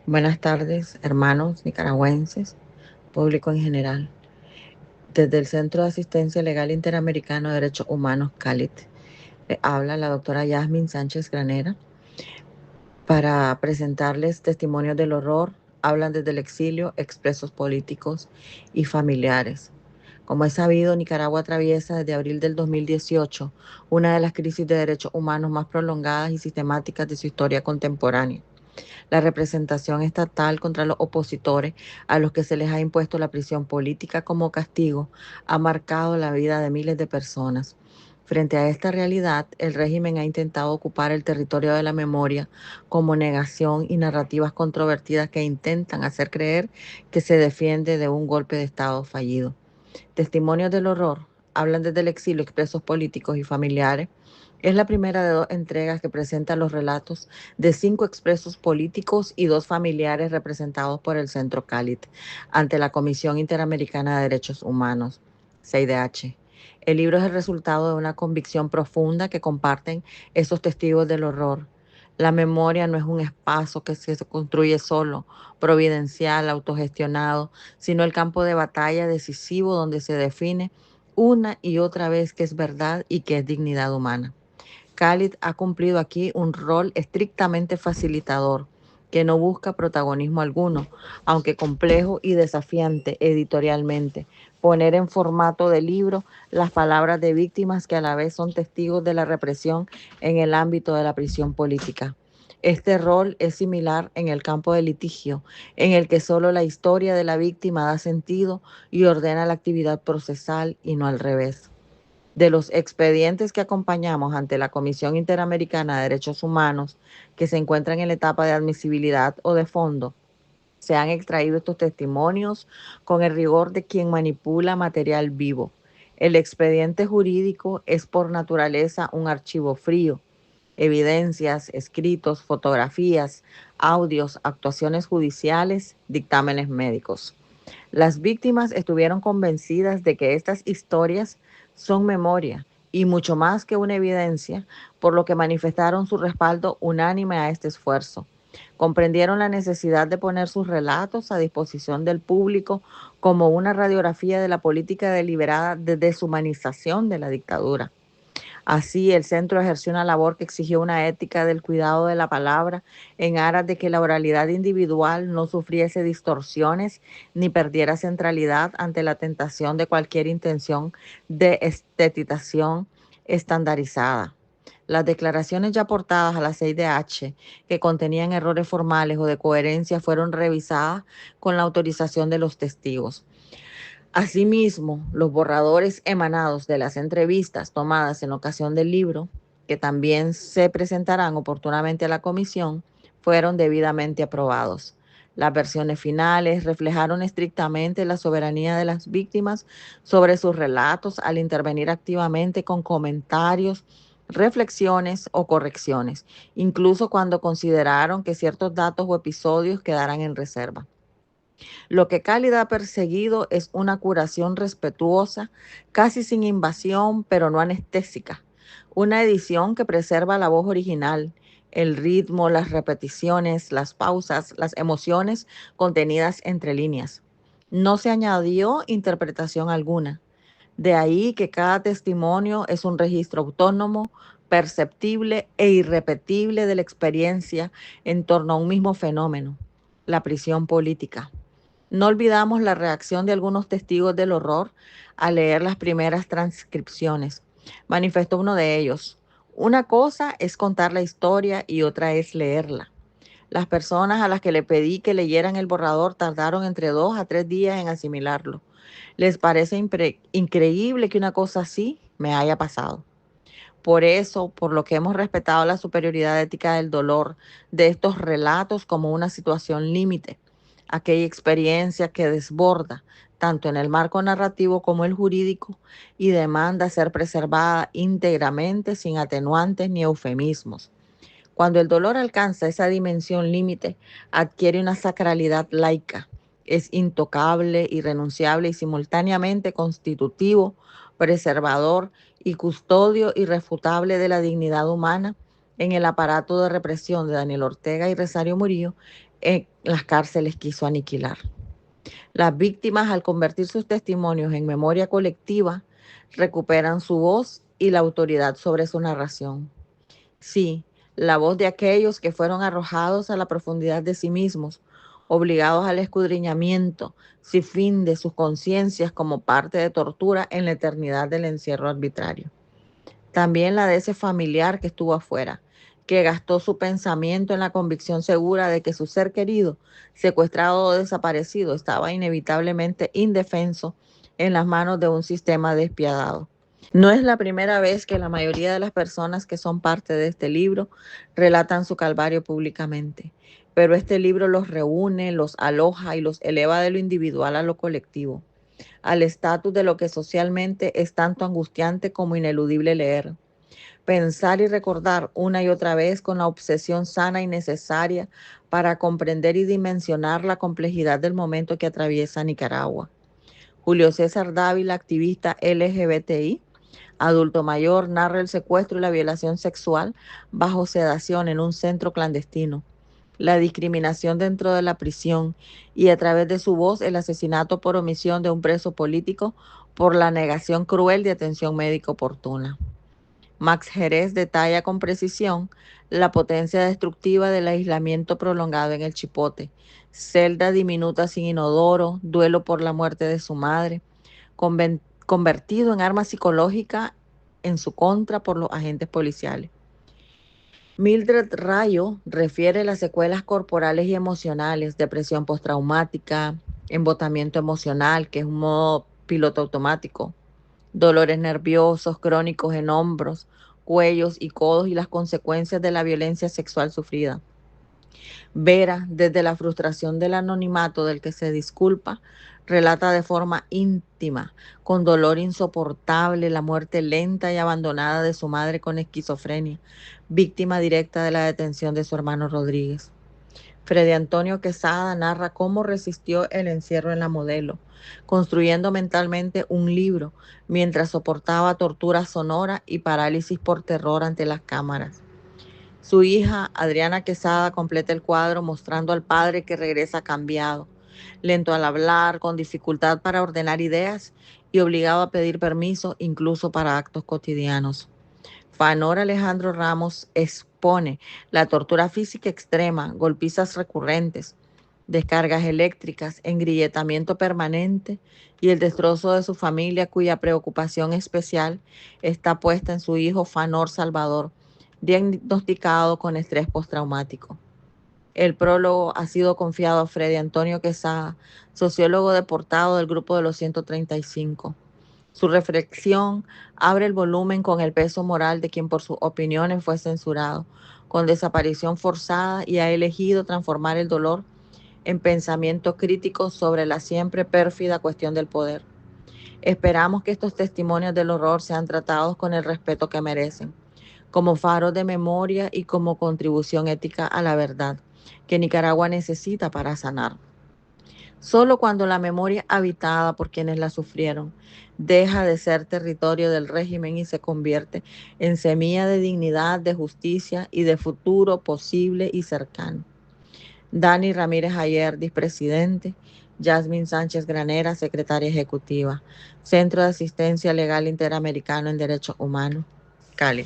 Buenas tardes, hermanos nicaragüenses, público en general. Desde el Centro de Asistencia Legal Interamericano de Derechos Humanos, CALIT, le habla la doctora Yasmin Sánchez Granera para presentarles testimonios del horror. Hablan desde el exilio, expresos políticos y familiares. Como es sabido, Nicaragua atraviesa desde abril del 2018 una de las crisis de derechos humanos más prolongadas y sistemáticas de su historia contemporánea. La representación estatal contra los opositores a los que se les ha impuesto la prisión política como castigo ha marcado la vida de miles de personas. Frente a esta realidad, el régimen ha intentado ocupar el territorio de la memoria como negación y narrativas controvertidas que intentan hacer creer que se defiende de un golpe de Estado fallido. Testimonios del horror hablan desde el exilio expresos políticos y familiares. Es la primera de dos entregas que presenta los relatos de 5 expresos políticos y 2 familiares representados por el Centro Cálit ante la Comisión Interamericana de Derechos Humanos, CIDH. El libro es el resultado de una convicción profunda que comparten esos testigos del horror. La memoria no es un espacio que se construye solo, providencial, autogestionado, sino el campo de batalla decisivo donde se define una y otra vez qué es verdad y qué es dignidad humana. Khalid ha cumplido aquí un rol estrictamente facilitador, que no busca protagonismo alguno, aunque complejo y desafiante editorialmente, poner en formato de libro las palabras de víctimas que a la vez son testigos de la represión en el ámbito de la prisión política. Este rol es similar en el campo del litigio, en el que solo la historia de la víctima da sentido y ordena la actividad procesal y no al revés. De los expedientes que acompañamos ante la Comisión Interamericana de Derechos Humanos, que se encuentran en la etapa de admisibilidad o de fondo, se han extraído estos testimonios con el rigor de quien manipula material vivo. El expediente jurídico es por naturaleza un archivo frío. Evidencias, escritos, fotografías, audios, actuaciones judiciales, dictámenes médicos. Las víctimas estuvieron convencidas de que estas historias son memoria y mucho más que una evidencia, por lo que manifestaron su respaldo unánime a este esfuerzo. Comprendieron la necesidad de poner sus relatos a disposición del público como una radiografía de la política deliberada de deshumanización de la dictadura. Así, el centro ejerció una labor que exigió una ética del cuidado de la palabra en aras de que la oralidad individual no sufriese distorsiones ni perdiera centralidad ante la tentación de cualquier intención de estetización estandarizada. Las declaraciones ya aportadas a la CIDH que contenían errores formales o de coherencia fueron revisadas con la autorización de los testigos. Asimismo, los borradores emanados de las entrevistas tomadas en ocasión del libro, que también se presentarán oportunamente a la comisión, fueron debidamente aprobados. Las versiones finales reflejaron estrictamente la soberanía de las víctimas sobre sus relatos al intervenir activamente con comentarios, reflexiones o correcciones, incluso cuando consideraron que ciertos datos o episodios quedaran en reserva. Lo que Cálida ha perseguido es una curación respetuosa, casi sin invasión, pero no anestésica. Una edición que preserva la voz original, el ritmo, las repeticiones, las pausas, las emociones contenidas entre líneas. No se añadió interpretación alguna. De ahí que cada testimonio es un registro autónomo, perceptible e irrepetible de la experiencia en torno a un mismo fenómeno, la prisión política. No olvidamos la reacción de algunos testigos del horror al leer las primeras transcripciones. Manifestó uno de ellos: una cosa es contar la historia y otra es leerla. Las personas a las que le pedí que leyeran el borrador tardaron entre 2 a 3 días en asimilarlo. Les parece increíble que una cosa así me haya pasado. Por eso, por lo que hemos respetado la superioridad ética del dolor de estos relatos como una situación límite, aquella experiencia que desborda tanto en el marco narrativo como el jurídico y demanda ser preservada íntegramente sin atenuantes ni eufemismos. Cuando el dolor alcanza esa dimensión límite, adquiere una sacralidad laica. Es intocable, irrenunciable y simultáneamente constitutivo, preservador y custodio irrefutable de la dignidad humana en el aparato de represión de Daniel Ortega y Rosario Murillo, en las cárceles quiso aniquilar. Las víctimas, al convertir sus testimonios en memoria colectiva, recuperan su voz y la autoridad sobre su narración. Sí, la voz de aquellos que fueron arrojados a la profundidad de sí mismos, obligados al escudriñamiento sin fin de sus conciencias como parte de tortura en la eternidad del encierro arbitrario. También la de ese familiar que estuvo afuera, que gastó su pensamiento en la convicción segura de que su ser querido, secuestrado o desaparecido, estaba inevitablemente indefenso en las manos de un sistema despiadado. No es la primera vez que la mayoría de las personas que son parte de este libro relatan su calvario públicamente, pero este libro los reúne, los aloja y los eleva de lo individual a lo colectivo, al estatus de lo que socialmente es tanto angustiante como ineludible leer. Pensar y recordar una y otra vez con la obsesión sana y necesaria para comprender y dimensionar la complejidad del momento que atraviesa Nicaragua. Julio César Dávila, activista LGBTI, adulto mayor, narra el secuestro y la violación sexual bajo sedación en un centro clandestino, la discriminación dentro de la prisión y a través de su voz el asesinato por omisión de un preso político por la negación cruel de atención médica oportuna. Max Jerez detalla con precisión la potencia destructiva del aislamiento prolongado en el Chipote, celda diminuta sin inodoro, duelo por la muerte de su madre, convertido en arma psicológica en su contra por los agentes policiales. Mildred Rayo refiere las secuelas corporales y emocionales, depresión postraumática, embotamiento emocional, que es un modo piloto automático, dolores nerviosos crónicos en hombros, cuellos y codos y las consecuencias de la violencia sexual sufrida. Vera, desde la frustración del anonimato del que se disculpa, relata de forma íntima, con dolor insoportable, la muerte lenta y abandonada de su madre con esquizofrenia, víctima directa de la detención de su hermano Rodríguez. Freddy Antonio Quesada narra cómo resistió el encierro en la Modelo, construyendo mentalmente un libro mientras soportaba tortura sonora y parálisis por terror ante las cámaras. Su hija, Adriana Quesada, completa el cuadro mostrando al padre que regresa cambiado, lento al hablar, con dificultad para ordenar ideas y obligado a pedir permiso incluso para actos cotidianos. Fanor Alejandro Ramos expone la tortura física extrema, golpizas recurrentes, descargas eléctricas, engrilletamiento permanente y el destrozo de su familia, cuya preocupación especial está puesta en su hijo Fanor Salvador, diagnosticado con estrés postraumático. El prólogo ha sido confiado a Freddy Antonio Quesada, sociólogo deportado del grupo de los 135. Su reflexión abre el volumen con el peso moral de quien por sus opiniones fue censurado, con desaparición forzada, y ha elegido transformar el dolor en pensamiento crítico sobre la siempre pérfida cuestión del poder. Esperamos que estos testimonios del horror sean tratados con el respeto que merecen, como faros de memoria y como contribución ética a la verdad que Nicaragua necesita para sanar. Solo cuando la memoria habitada por quienes la sufrieron deja de ser territorio del régimen y se convierte en semilla de dignidad, de justicia y de futuro posible y cercano. Dani Ramírez Ayer, dispresidente. Yasmin Sánchez Granera, secretaria ejecutiva. Centro de Asistencia Legal Interamericano en Derechos Humanos, Cali.